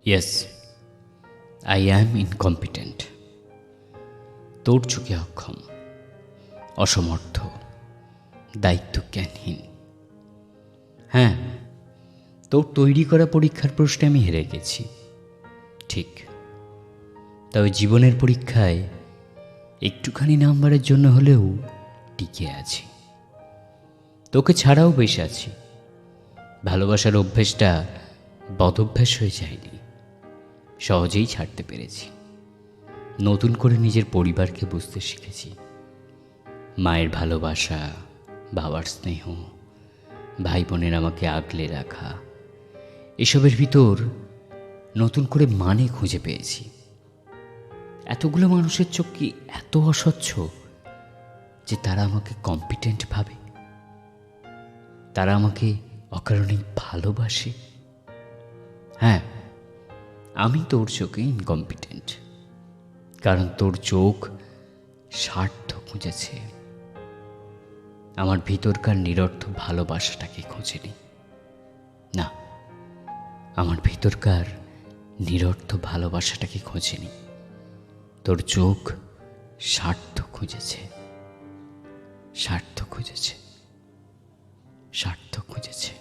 Yes, I am incompetent. তোর চোখে অক্ষম, অসমর্থ, দায়িত্বজ্ঞানহীন। হ্যাঁ, তোর তৈরি করা পরীক্ষার প্রশ্নে আমি হেরে গেছি, ঠিক। তবে জীবনের পরীক্ষায় একটুখানি নাম্বারের জন্য হলেও টিকে আছি। তোকে ছাড়াও বেশ আছি। ভালোবাসার অভ্যেসটা বদভ্যাস হয়ে যায়নি, সহজেই ছাড়তে পেরেছি। নতুন করে নিজের পরিবারকে বুঝতে শিখেছি। মায়ের ভালোবাসা, বাবার স্নেহ, ভাই বোনের আমাকে আগলে রাখা, এসবের ভিতর নতুন করে মানে খুঁজে পেয়েছি। এতগুলো মানুষের চোখ কি এত অস্বচ্ছ যে তারা আমাকে কম্পিটেন্ট ভাবে? তারা আমাকে অকারণে ভালোবাসে? হ্যাঁ, আমি তোর চোখে ইনকম্পিটেন্ট, কারণ তোর চোখ স্বার্থ খুঁজেছে, আমার ভিতরকার নিরর্থ ভালোবাসাটাকে খোঁজেনি। না, আমার ভিতরকার নিরর্থ ভালোবাসাটাকে খোঁজেনি, তোর চোখ স্বার্থ খুঁজেছে, স্বার্থ খুঁজেছে, স্বার্থ খুঁজেছে।